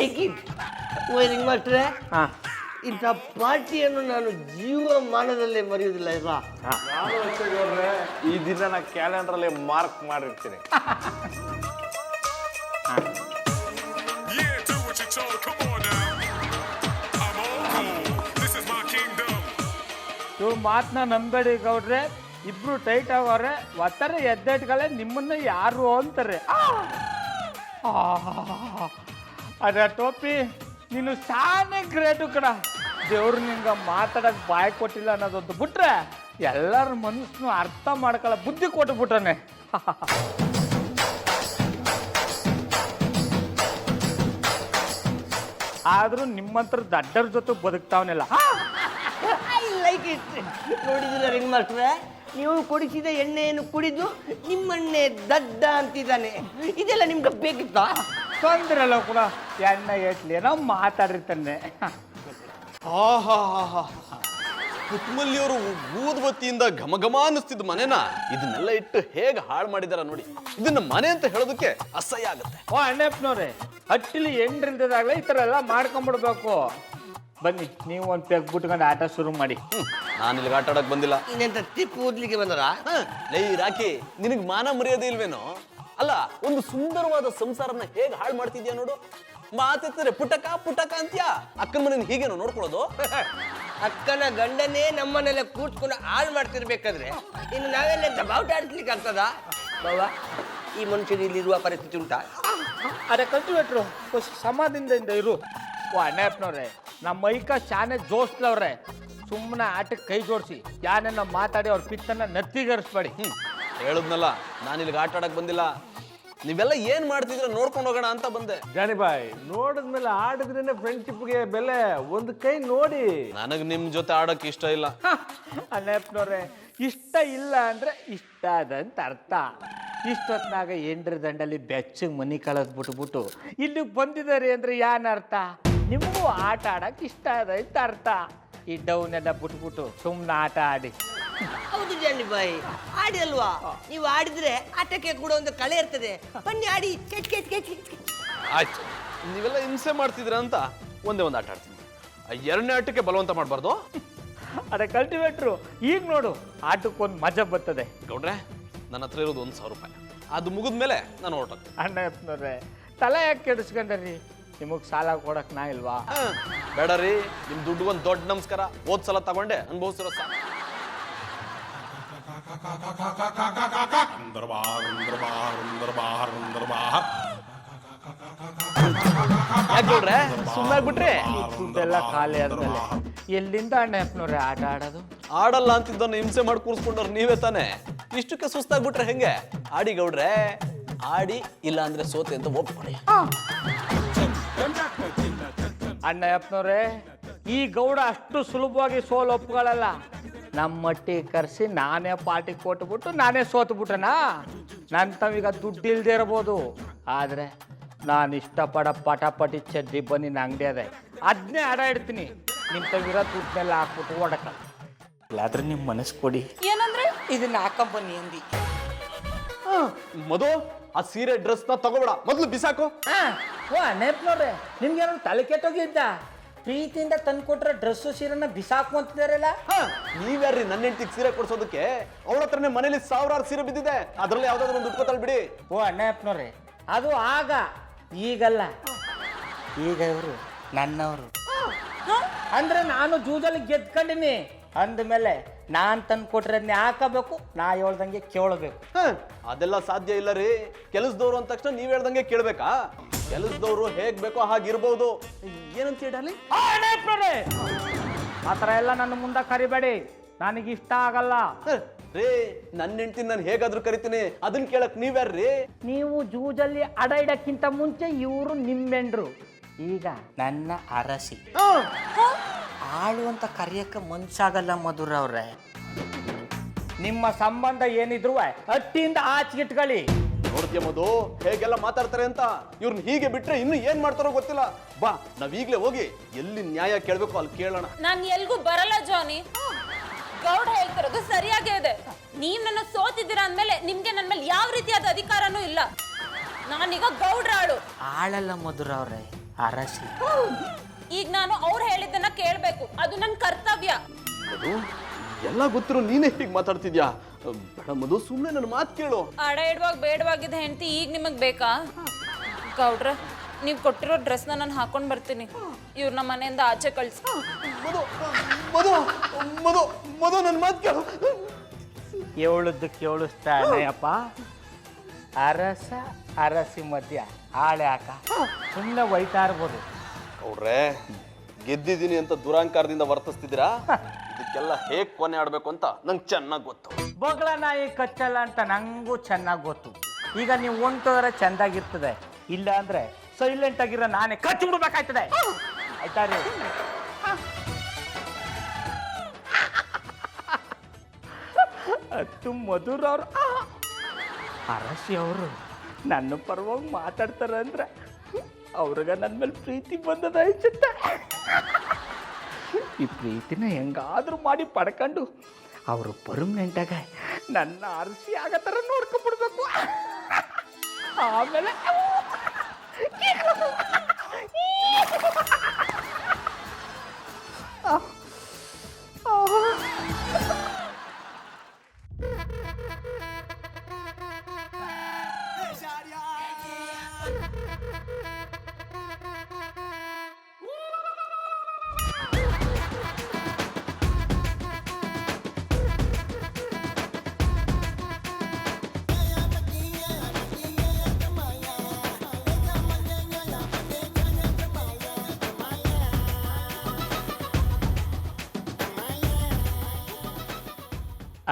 Like it wiring ಮಾಸ್ಟ್ರೆ. ಹಾಂ ಇಂಥ ಪಾರ್ಟಿಯನ್ನು ನಾನು ಜೀವಮಾನದಲ್ಲೇ ಮರೆಯುವುದಿಲ್ಲ ಅಲ್ವಾ? ನಾನು ಅಷ್ಟೇ ಗೌಡ್ರೆ, ಈ ದಿನ ನಾ ಕ್ಯಾಲೆಂಡರಲ್ಲಿ ಮಾರ್ಕ್ ಮಾಡಿರ್ತೀನಿ. ಇವ್ರ ಮಾತನ್ನ ನಂಬೇಡಿ ಗೌಡ್ರೆ, ಇಬ್ರು ಟೈಟ್ ಆಗೋರೆ. ಒತ್ತಾರೆ ಎದ್ದೆಟ್ಗಳೇ ನಿಮ್ಮನ್ನ ಯಾರು ಅಂತಾರೆ. ಅದೇ ಟೋಪಿ, ನೀನು ಸಾನೇ ಗ್ರೇಟು ಕಡ. ದೇವ್ರು ನಿಂಗೆ ಮಾತಾಡಕ್ಕೆ ಬಾಯಿ ಕೊಟ್ಟಿಲ್ಲ ಅನ್ನೋದೊಂದು ಬಿಟ್ರೆ ಎಲ್ಲರ ಮನಸ್ಸನ್ನು ಅರ್ಥ ಮಾಡ್ಕೊಳ್ಳೋ ಬುದ್ಧಿ ಕೊಟ್ಟುಬಿಟ್ಟಾನೆ. ಆದರೂ ನಿಮ್ಮಂತರ ದಡ್ಡರ ಜೊತೆ ಬದುಕ್ತಾವನೆಲ್ಲ. I like it. ನೋಡಿದಿಲ್ಲ ರಿಂಗ್ ಮಾಸ್ಟ್ರೆ, ನೀವು ಕೊಡಿಸಿದ ಎಣ್ಣೆಯನ್ನು ಕುಡಿದು ನಿಮ್ಮನ್ನೇ ದಡ್ಡ ಅಂತಿದ್ದಾನೆ. ಇದೆಲ್ಲ ನಿಮ್ಗೆ ಬೇಕಿತ್ತಾ? ತೊಂದ್ರಲ್ಲ ಕೂಡ ಎಣ್ಣೆ ಏಟ್ಲಿ ಏನೋ ಮಾತಾಡಿರ್ತಾನೆ. ಪುಟ್ಮಲ್ಲಿಯವರು ಊದ್ಬತ್ತಿಯಿಂದ ಘಮಘಮ ಅನ್ನಿಸ್ತಿದ್ದ ಮನೆನ ಇದನ್ನೆಲ್ಲ ಇಟ್ಟು ಹೇಗೆ ಹಾಳು ಮಾಡಿದಾರ ನೋಡಿ. ಇದನ್ನ ಮನೆ ಅಂತ ಹೇಳೋದಕ್ಕೆ ಅಸಹ್ಯ ಆಗುತ್ತೆ. ಓ ಅಣ್ಣಪ್ಪನವ್ರೆ, ಹಟ್ಟಿಲಿ ಎಂಡ್ರಿಲ್ದಾಗಲೇ ಈ ಥರ ಎಲ್ಲ ಮಾಡ್ಕೊಂಡ್ಬಿಡ್ಬೇಕು. ಬನ್ನಿ, ನೀವು ಒಂದು ಪೆಗ್ ಬಿಟ್ಕೊಂಡು ಆಟ ಶುರು ಮಾಡಿ. ನಾನು ಇಲ್ಲಿಗೆ ಆಟ ಆಡಕ್ ಬಂದಿಲ್ಲ. ಇನ್ನೆಂತ ಟಿಪ್ ಓದ್ಲಿಕ್ಕೆ ಬಂದರ? ಲೈ ರಾಕಿ, ನಿನಗ್ ಮಾನ ಮರ್ಯಾದೆ ಇಲ್ವೇನೋ? ಅಲ್ಲ, ಒಂದು ಸುಂದರವಾದ ಸಂಸಾರನ ಹೇಗೆ ಹಾಳು ಮಾಡ್ತಿದ್ಯಾ ನೋಡು. ಮಾತೆತ್ತರೆ ಪುಟಕ ಪುಟಕ ಅಂತ್ಯಾ. ಅಕ್ಕನ ಮನೇನ ಹೀಗೇನೋ ನೋಡ್ಕೊಳ್ಳೋದು? ಅಕ್ಕನ ಗಂಡನೇ ನಮ್ಮನ್ನೆಲ್ಲ ಕೂತ್ಕೊಂಡು ಹಾಳು ಮಾಡ್ತಿರ್ಬೇಕಾದ್ರೆ ಇನ್ನು ನಾವೆಲ್ಲ ಬಾವುಟ ಆಡ್ಲಿಕ್ಕೆ ಆಗ್ತದ? ಬಾವಾ, ಈ ಮನುಷ್ಯನಿಗೆ ಇಲ್ಲಿರುವ ಪರಿಸ್ಥಿತಿ ಉಂಟಾ? ಅದೇ ಕಲ್ಟಿವೇಟ್ರು ಸಮಾಧಿಯಿಂದ ಇರು. ಓ ಅಣ್ಣಪ್ಪನವ್ರೆ, ನಮ್ಮ ಮೈಕ ಶಾನೆ ಜೋಸ್ಲವ್ರೆ. ಸುಮ್ಮನೆ ಆಟಕ್ಕೆ ಕೈ ಜೋಡಿಸಿ ಯಾನೆಲ್ಲ ಮಾತಾಡಿ ಅವ್ರ ಪಿತ್ತನ್ನ ನತ್ತಿಗರಿಸ್ಬೇಡಿ. ಹೇಳುದ್ನಲ್ಲ, ನಾನು ಇಲ್ಲಿಗೆ ಆಟ ಆಡಕ್ ಬಂದಿಲ್ಲ. ನೀವೆಲ್ಲ ಏನ್ ಮಾಡ್ತಿದ್ರೆ ನೋಡ್ಕೊಂಡು ಹೋಗೋಣ ಅಂತ ಬಂದೆ. ಜಾನಿಬಾಯ್, ನೋಡಿದ್ಮೇಲೆ ಆಡಿದ್ರೇನೆ ಫ್ರೆಂಡ್ಶಿಪ್ಗೆ ಬೆಲೆ. ಒಂದು ಕೈ ನೋಡಿ. ನನಗ್ ನಿಮ್ ಜೊತೆ ಆಡಕ್ ಇಷ್ಟ ಇಲ್ಲ. ಅಣ್ಣಪ್ಪನವ್ರೆ, ಇಷ್ಟ ಇಲ್ಲ ಅಂದ್ರೆ ಇಷ್ಟ ಅದಂತ ಅರ್ಥ. ಇಷ್ಟೊತ್ನಾಗ ಎಂಡ್ರ ದಂಡಲ್ಲಿ ಬೆಚ್ಚಗೆ ಮನಿ ಕಳೆದ್ಬಿಟ್ಬಿಟ್ಟು ಇಲ್ಲಿಗೆ ಬಂದಿದ್ದಾರೆ ಅಂದ್ರೆ ಏನ್ ಅರ್ಥ? ನಿಮಗೂ ಆಟ ಆಡಕ್ಕೆ ಇಷ್ಟ ಅದಂತ ಅರ್ಥ. ಈ ಡೌನೆಲ್ಲ ಬಿಟ್ಬಿಟ್ಟು ಸುಮ್ಮನೆ ಆಟ ಆಡಿ. ಹೌದು ಜಾನಿ ಬಾಯಿ, ಆಡಿ ಅಲ್ವಾ? ನೀವು ಆಡಿದ್ರೆ ಆಟಕ್ಕೆ ಕೂಡ ಒಂದು ಕಳೆ ಇರ್ತದೆ. ಬನ್ನಿ ಆಡಿ. ಆಯ್ತು, ನೀವೆಲ್ಲ ಹಿಂಸೆ ಮಾಡ್ತಿದ್ರ ಅಂತ ಒಂದೇ ಒಂದು ಆಟ ಆಡ್ತೀನಿ. ಎರಡನೇ ಆಟಕ್ಕೆ ಬಲವಂತ ಮಾಡಬಾರ್ದು. ಅದೇ ಕಲ್ಟಿವೇಟ್ರು, ಈಗ ನೋಡು ಆಟಕ್ಕೊಂದು ಮಜಾ ಬರ್ತದೆ. ಗೌಡ್ರೆ, ನನ್ನ ಹತ್ರ ಇರೋದು 1,000 ರೂಪಾಯಿ. ಅದು ಮುಗಿದ್ಮೇಲೆ ನಾನು ಹೊರಟೋಗ್ತೀನಿ. ಅಣ್ಣಪ್ಪನವ್ರೆ, ತಲೆ ಯಾಕೆ ಕೆಡಿಸ್ಕೊಂಡ್ರಿ? ನಿಮಗೆ ಸಾಲ ಕೊಡಕ್ ನಾ ಇಲ್ವಾ? ಬೇಡ ರೀ, ನಿಮ್ ದುಡ್ಡು ಒಂದು ದೊಡ್ಡ ನಮಸ್ಕಾರ. ಸಲ ತಗೊಂಡೆ ಅನುಭವಿಸಿರೋ ಸಾಲ. ಯಾಕೆ ಗೌಡ್ರೆ ಸುಮ್ಮನೆ ಆಗ್ಬಿಟ್ರಿ? ದುಡ್ಡೆಲ್ಲ ಖಾಲಿ ಆದ್ಮೇಲೆ ಎಲ್ಲಿಂದ ಅಣ್ಣಪ್ಪನವ್ರೆ ಆಟ ಆಡೋದು? ಆಡಲ್ಲ ಅಂತಿದ್ದನ್ನು ಹಿಂಸೆ ಮಾಡಿ ಕೂರಿಸ್ಕೊಂಡ್ರು ನೀವೇ ತಾನೆ. ಇಷ್ಟಕ್ಕೆ ಸುಸ್ತಾಗ್ಬಿಟ್ರೆ ಹೆಂಗೆ? ಆಡಿ ಗೌಡ್ರೆ, ಆಡಿ. ಇಲ್ಲ ಅಂದ್ರೆ ಸೋತೆ ಅಂತ ಒಪ್ಕೊಳ್ಳಿ. ಅಣ್ಣಪ್ಪನವ್ರೆ, ಈ ಗೌಡ ಅಷ್ಟು ಸುಲಭವಾಗಿ ಸೋಲು ಒಪ್ಕೊಳ್ಳಲ್ಲ. ನಮ್ಮ ಮಟ್ಟಿ ಕರೆಸಿ ನಾನೇ ಪಾರ್ಟಿ ಕೊಟ್ಬಿಟ್ಟು ನಾನೇ ಸೋತ್ಬಿಟ್ಟನಾ? ನನ್ನ ತವೀಗ ದುಡ್ಡು ಇಲ್ದೇ ಇರ್ಬೋದು, ಆದರೆ ನಾನು ಇಷ್ಟಪಡೋ ಪಟಾಪಟಿ ಚಡ್ಡಿ ಬನ್ನಿ ಅಂಗಡಿ ಅದೇ, ಅದನ್ನೇ ಆಡ ಇಡ್ತೀನಿ. ನಿಮ್ಮ ತವಿರೋ ದುಡ್ಡೆಲ್ಲ ಹಾಕ್ಬಿಟ್ಟು ಓಡಕ. ಇಲ್ಲಾದ್ರೆ ನಿಮ್ಮ ಮನಸ್ಸು ಕೊಡಿ. ಏನಂದ್ರೆ? ಇದನ್ನ ಹಾಕೊಂಬನ್ನಿ ಅಂದಿ. ಮಧು, ಆ ಸೀರೆ ಡ್ರೆಸ್ನ ತಗೋಬೇಡ, ಮೊದಲು ಬಿಸಾಕು. ಓ ಅಣ್ಣಪ್ಪನವ್ರೆ, ನಿಮ್ಗೆ ಏನೋ ತಲೆ ಕೆಟ್ಟೋಗಿದ್ದ? ಪ್ರೀತಿಯಿಂದ ತಂದ್ಕೊಟ್ರೆ ಡ್ರೆಸ್ಸು ಸೀರೆನ ಬಿಸಾಕು ಅಂತಿದಾರಲ್ಲ. ನೀವ್ಯಾರ್ರಿ ನನ್ನ ಹೆಂಡತಿಗೆ ಸೀರೆ ಕೊಡ್ಸೋದಕ್ಕೆ? ಅವಳ ಹತ್ರನೇ ಮನೇಲಿ 1000 ಸೀರೆ ಬಿದ್ದಿದೆ. ಅದ್ರಲ್ಲಿ ಯಾವ್ದಾದ್ರು ಒಂದು ಉಟ್ಕೋತಾಳ ಬಿಡಿ. ಓ ಅಣ್ಣಪ್ಪನವ್ರೆ, ಅದು ಆಗ, ಈಗಲ್ಲ. ಈಗ ಇವರು ನನ್ನವರು. ಅಂದ್ರೆ ನಾನು ಜೂಜಲ್ಲಿ ಗೆದ್ಕೊಂಡಿನಿ ಅಂದಮೇಲೆ ನಾನು ತಂದು ಕೊಟ್ರೆ ಅದನ್ನೇ ಹಾಕಬೇಕು, ನಾ ಹೇಳ್ದಂಗೆ ಕೇಳಬೇಕು. ಅದೆಲ್ಲ ಸಾಧ್ಯ ಇಲ್ಲ ರೀ. ಕೆಲಸದವ್ರು ಅಂದ ತಕ್ಷಣ ನೀವ್ ಹೇಳ್ದಂಗೆ ಕೇಳ್ಬೇಕಾ? ಕೆಲಸದವ್ರು ಹೇಗ್ ಬೇಕೋ ಹಾಗಿರ್ಬೋದು. ಏನಂತ ಹೇಳಿ? ಆ ಥರ ಎಲ್ಲ ನನ್ನ ಮುಂದೆ ಕರಿಬೇಡಿ, ನನಗೆ ಇಷ್ಟ ಆಗಲ್ಲ. ರೇ, ನನ್ನ ಹೆಂಡತಿ ನಾನು ಹೇಗಾದ್ರೂ ಕರಿತೀನಿ, ಅದನ್ನ ಕೇಳಕ್ ನೀವ್ಯಾರ್ರಿ? ನೀವು ಜೂಜಲ್ಲಿ ಅಡ ಇಡಕ್ಕಿಂತ ಮುಂಚೆ ಇವರು ನಿಮ್ಮೆಂಡ್ರು, ಈಗ ನನ್ನ ಅರಸಿ. ಆಳು ಅಂತ ಕರೆಯಕ್ಕೆ ಮನ್ಸಾಗಲ್ಲ ಮಧುರ ಅವ್ರೆ. ನಿಮ್ಮ ಸಂಬಂಧ ಏನಿದ್ರು ಹಟ್ಟಿಯಿಂದ ಆಚೆಗಿಟ್ಕೊಳ್ಳಿ. ನೋಡ್ತೀಯ ಮಧು, ಹೇಗೆಲ್ಲ ಮಾತಾಡ್ತಾರೆ ಅಂತ. ಇವ್ರನ್ನ ಹೀಗೆ ಬಿಟ್ರೆ ಇನ್ನು ಏನ್ ಮಾಡ್ತಾರೋ ಗೊತ್ತಿಲ್ಲ. ಬಾ, ನಾವೀಗ್ಲೇ ಹೋಗಿ ಎಲ್ಲಿ ನ್ಯಾಯ ಕೇಳ್ಬೇಕು ಅಲ್ಲಿ ಕೇಳೋಣ. ನಾನು ಎಲ್ಗೂ ಬರಲ್ಲ ಜಾನಿ. ಗೌಡ ಹೇಳ್ತಿರೋದು ಸರಿಯಾಗೇ ಇದೆ. ನೀವ್ ನನ್ನ ಸೋತಿದ್ದೀರಾ ಅಂದ್ಮೇಲೆ ನಿಮ್ಗೆ ನನ್ನ ಮೇಲೆ ಯಾವ ರೀತಿಯಾದ ಅಧಿಕಾರನೂ ಇಲ್ಲ. ನಾನೀಗ ಗೌಡ್ರ ಆಳು. ಆಳಲ್ಲ ಮಧುರ ಅವ್ರೆ, ಅರಸಿ. ಈಗ ನಾನು ಅವ್ರು ಹೇಳಿದ್ದನ್ನ ಕೇಳ್ಬೇಕು, ಅದು ನನ್ನ ಕರ್ತವ್ಯ. ಅದು ಎಲ್ಲ ಗೊತ್ತಿರೋ ನೀನೇ ಹೀಗೆ ಮಾತಾಡ್ತಿದ್ಯಾ? ಬೇಡ ಮಧು, ಸುಮ್ಮನೆ ನನ್ನ ಮಾತು ಕೇಳು. ಅಡ ಇಡುವಾಗ ಬೇಡವಾಗಿದ್ದ ಹೆಂಡತಿ ಈಗ ನಿಮಗ್ ಬೇಕಾ? ಗೌಡ್ರ, ನೀವು ಕೊಟ್ಟಿರೋ ಡ್ರೆಸ್ನ ನಾನು ಹಾಕೊಂಡು ಬರ್ತೀನಿ. ಇವ್ರನ್ನ ಮನೆಯಿಂದ ಆಚೆ ಕಳ್ಸಿ. ಮಧು ಮಧು ಮಧು ಮಧು ನನ್ನ ಮಾತು ಕೇಳು. ಏಳದ್ದು ಕೇಳಿಸ್ತಾನೆಯಪ್ಪ. ಅರಸ ಅರಸಿ ಮಧ್ಯ ಆಳೆ ಹಾಕ, ಸುಮ್ಮನೆ ಒಯ್ತಾ ಇರ್ಬೋದು. ಅವ್ರೆ, ಗೆದ್ದಿದ್ದೀನಿ ಅಂತ ದುರಾಂಕಾರದಿಂದ ವರ್ತಿಸ್ತಿದ್ದೀರಾ? ಇದಕ್ಕೆಲ್ಲ ಹೇಗ್ ಕೊನೆ ಆಡ್ಬೇಕು ಅಂತ ನಂಗೆ ಚೆನ್ನಾಗಿ ಗೊತ್ತು. ಬೊಗಳ ನಾಯಿ ಕಚ್ಚಲ್ಲ ಅಂತ ನಂಗೂ ಚೆನ್ನಾಗಿ ಗೊತ್ತು. ಈಗ ನೀವು ಹೊಂಟೋದ್ರೆ ಚೆಂದಾಗಿರ್ತದೆ, ಇಲ್ಲ ಅಂದ್ರೆ ಸೈಲೆಂಟ್ ಆಗಿರೋ ನಾನೇ ಕಚ್ಚಿ ಬಿಡ್ಬೇಕಾಯ್ತದೆ. ಆಯ್ತಾ ರೀ? ಅದು ಮಧುರವ್ರು, ಅರಸಿ ಅವರು ನನ್ನ ಪರವಾಗಿ ಮಾತಾಡ್ತಾರೆ ಅಂದ್ರೆ ಅವ್ರಿಗೆ ನನ್ನ ಮೇಲೆ ಪ್ರೀತಿ ಬಂದದ ಅನ್ಸುತ್ತೆ. ಈ ಪ್ರೀತಿನ ಹೆಂಗಾದ್ರೂ ಮಾಡಿ ಪಡ್ಕೊಂಡು ಅವರು ಪರ್ಮನೆಂಟಾಗ ನನ್ನ ಅರಸಿ ಆಗೋ ಥರ ನೋಡ್ಕೊಂಡ್ಬಿಡ್ಬೇಕು. ಆಮೇಲೆ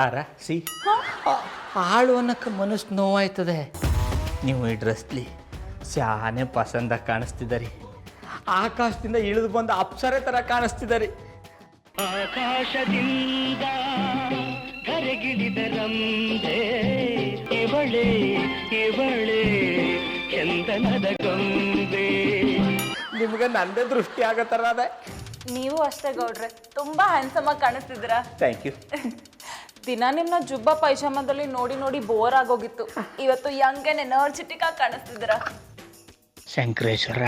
ಅರಸಿ ಆಳು ಅನ್ನಕ್ಕೆ ಮನಸ್ಸು ನೋವಾಯ್ತದೆ. ನೀವು ಈ ಡ್ರೆಸ್ಲಿ ಶಾನೆ ಪಸಂದ ಕಾಣಿಸ್ತಿದ್ದೀರಿ. ಆಕಾಶದಿಂದ ಇಳಿದು ಬಂದ ಅಪ್ಸರೆ ಥರ ಕಾಣಿಸ್ತಿದ್ದೀರಿ. ಆಕಾಶದಿಂದ ಕರೆಗಿಳಿದರಂದೆ ಇವಳೆ ಇವಳೆ ಚಂದನದ ಗೊಂಬೆ. ನಿಮ್ಗೆ ನಂದೇ ದೃಷ್ಟಿ ಆಗೋ ಥರ ಅದೇ. ನೀವು ಅಷ್ಟೇ ಗೌಡ್ರೆ, ತುಂಬಾ ಹ್ಯಾಂಡ್ಸಮ್ ಆಗಿ ಕಾಣಿಸ್ತಿದ್ದೀರಾ. Thank you. ದಿನ ನಿಮ್ನ ಜುಬ್ಬ ಪೈಜಾಮದಲ್ಲಿ ನೋಡಿ ನೋಡಿ ಬೋರ್ ಆಗೋಗಿತ್ತು. ಇವತ್ತು ಯಂಗ್ ಅಂಡ್ ಎನರ್ಜೆಟಿಕ್ ಆಗಿ ಕಾಣಿಸ್ತಿದ್ದೀರಾ. ಶಂಕರೇಶ್ವರ,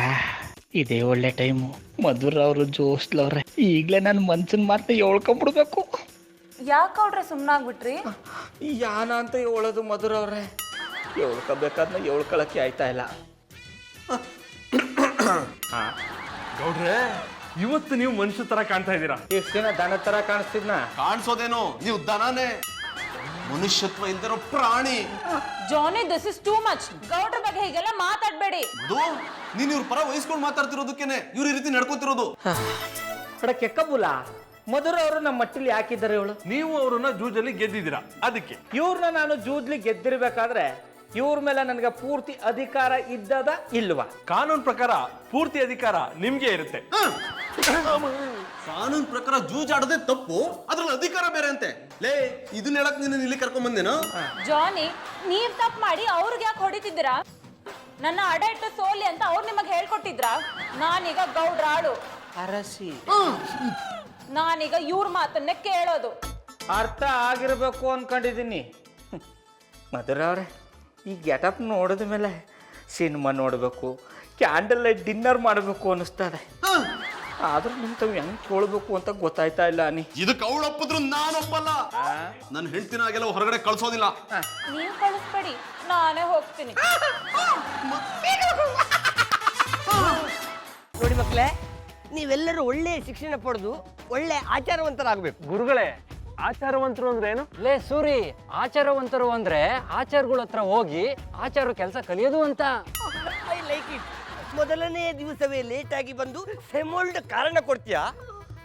ಇದೇ ಒಳ್ಳೆ ಟೈಮು. ಮಧುರ ಅವರು ಜೋಸ್ಲವ್ರೆ, ಈಗಲೇ ನನ್ನ ಮನ್ಸಿನ ಮಾತನ್ನ ಹೇಳ್ಕೊಂಬಿಡ್ಬೇಕು. ಯಾಕೆ ಗೌಡ್ರೆ ಸುಮ್ಮನಾಗ್ಬಿಟ್ರಿ? ಯಾನ ಅಂತ ಹೇಳೋದು ಮಧುರ ಅವ್ರೆ, ಹೇಳ್ಕೋಬೇಕಾದ್ನ ಹೇಳ್ಕೊಳಕ್ಕೆ ಆಯ್ತಾ ಇಲ್ಲ. ಗೌಡ್ರೆ, ಇವತ್ತು ನೀವು ಮನುಷ್ಯ ತರ ಕಾಣ್ತಾ ಇದ್ದೀರಾ. ಎಷ್ಟು ದಿನ ದನ ಥರ ಕಾಣಿಸ್ತಿದ್ನ? ಕಾಣಿಸೋದೇನೋ ನೀವು ದನಾನೇ, ಮನುಷ್ಯತ್ವ ಇಲ್ದಿರೋ ಪ್ರಾಣಿ. ಜಾನಿ, ದಿಸ್ ಇಸ್ ಟೂ ಮಚ್. ಗೌಡ್ರ ಬಗ್ಗೆ ಹೀಗೆಲ್ಲ ಮಾತಾಡ್ಬೇಡಿ. ಅದು ನೀನ್ ಇವ್ರ ಪರ ವಹಿಸ್ಕೊಂಡು ಮಾತಾಡ್ತಿರೋದಕ್ಕೇನೆ ಇವ್ರ ಈ ರೀತಿ ನಡ್ಕೋತಿರೋದು. ಅಡ ಕೆಕ್ಕಬುಲ, ಮಧುರ ಅವರು ನಮ್ಮ ಮಟ್ಟಿಲಿ ಯಾಕಿದ್ದಾರೆ ಇವಳು? ನೀವು ಅವ್ರನ್ನ ಜೂಜಲ್ಲಿ ಗೆದ್ದಿದ್ದೀರಾ, ಅದಕ್ಕೆ. ಇವ್ರನ್ನ ನಾನು ಜೂಜ್ಲಿ ಗೆದ್ದಿರ್ಬೇಕಾದ್ರೆ ಇವ್ರ ಮೇಲೆ ನನಗೆ ಪೂರ್ತಿ ಅಧಿಕಾರ ಇದ್ದದ ಇಲ್ವಾ? ಕಾನೂನು ಪ್ರಕಾರ ಪೂರ್ತಿ ಅಧಿಕಾರ ನಿಮ್ಗೆ ಇರುತ್ತೆ. ಕಾನೂನು ಪ್ರಕಾರ ಜೂಜಾಡದೆ ತಪ್ಪು, ಅದ್ರಲ್ಲಿ ಅಧಿಕಾರ ಬೇರೆ ಅಂತೆ. ಲೇ, ಇದನ್ನ ಹೇಳಕ್ ನೀನು ಇಲ್ಲಿ ಕರ್ಕೊಂಡ್ ಬಂದೇನೋ? ಜಾನಿ, ನೀವ್ ತಪ್ಪು ಮಾಡಿ ಅವ್ರಿಗೆ ಯಾಕೆ ಹೊಡಿತಿದ್ದೀರಾ? ನನ್ನ ಅಡ ಇಟ್ಟು ಸೋಲಿ ಅಂತ ಅವ್ರು ನಿಮಗೆ ಹೇಳ್ಕೊಟ್ಟಿದ್ರಾ? ನಾನೀಗ ಗೌಡ್ರಾಳು ಅರಸಿ, ನಾನೀಗ ಇವ್ರ ಮಾತನ್ನೇ ಕೇಳೋದು. ಅರ್ಥ ಆಗಿರ್ಬೇಕು ಅನ್ಕೊಂಡಿದ್ದೀನಿ. ಮಧುರ ಅವ್ರೆ, ಈ ಗೆಟಪ್ ನೋಡಿದ ಮೇಲೆ ಸಿನಿಮಾ ನೋಡಬೇಕು, ಕ್ಯಾಂಡಲ್ ಲೈಟ್ ಡಿನ್ನರ್ ಮಾಡಬೇಕು ಅನ್ನಿಸ್ತದೆ. ಆದ್ರೂ ನಿಂತವ್ ಹೆಂಗ್ ಕೇಳಬೇಕು ಅಂತ ಗೊತ್ತಾಯ್ತಾ ಇಲ್ಲ. ಇದಕ್ಕೆ ಅವಳೊಪ್ಪಿದ್ರು ನಾನೊಪ್ಪಲ್ಲ. ನನ್ನ ಹೆಂಡ್ತಿನಾಗೆಲ್ಲ ಹೊರಗಡೆ ಕಳ್ಸೋದಿಲ್ಲ. ನೀವು ಕಳಿಸ್ಬೇಡಿ, ನಾನೇ ಹೋಗ್ತೀನಿ. ನೋಡಿ ಮಕ್ಕಳೇ, ನೀವೆಲ್ಲರೂ ಒಳ್ಳೆ ಶಿಕ್ಷಣ ಪಡೆದು ಒಳ್ಳೆ ಆಚಾರವಂತರಾಗಬೇಕು. ಗುರುಗಳೇ, ಆಚಾರವಂತರು ಅಂದ್ರೆ ಏನು? ಲೇ ಸೂರಿ, ಆಚಾರವಂತರು ಅಂದ್ರೆ ಆಚಾರಗಳ ಹತ್ರ ಹೋಗಿ ಆಚಾರ ಕೆಲಸ ಕಲಿಯೋದು ಅಂತ. I like it. ಮೊದಲನೇ ದಿವಸವೇ ಲೇಟ್ ಆಗಿ ಬಂದು ಸೆಮೋಲ್ಡ್ ಕಾರಣ ಕೊಡ್ತೀಯಾ?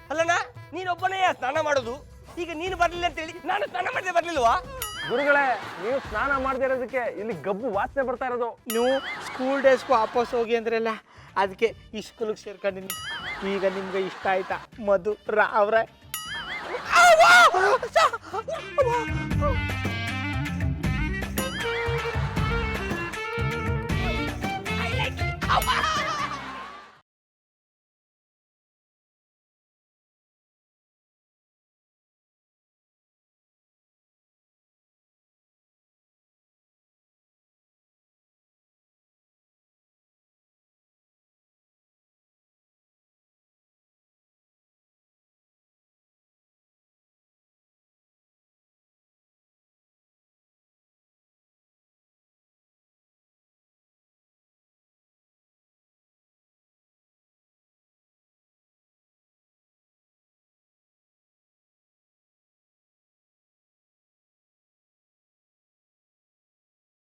ಅಲ್ಲಣ್ಣ, ನೀನೊಬ್ಬನೇ ಸ್ನಾನ ಮಾಡೋದು. ಈಗ ನೀನು ಬರಲಿಲ್ಲ ಅಂತೇಳಿ ನಾನು ಸ್ನಾನ ಮಾಡದೆ ಬರ್ಲಿಲ್ವಾ? ಗುರುಗಳೇ, ನೀವು ಸ್ನಾನ ಮಾಡದೇ ಇರೋದಕ್ಕೆ ಇಲ್ಲಿ ಗಬ್ಬು ವಾಸನೆ ಬರ್ತಾ ಇರೋದು. ನೀವು ಸ್ಕೂಲ್ ಡೇಸ್ಗೂ ವಾಪಸ್ ಹೋಗಿ ಅಂದ್ರಲ್ಲ, ಅದಕ್ಕೆ ಈ ಸ್ಕೂಲಿಗೆ ಸೇರ್ಕೊಂಡಿನಿ. ಈಗ ನಿಮ್ಗೆ ಇಷ್ಟ ಆಯ್ತಾ ಮಧುರ ಅವ್ರೆ?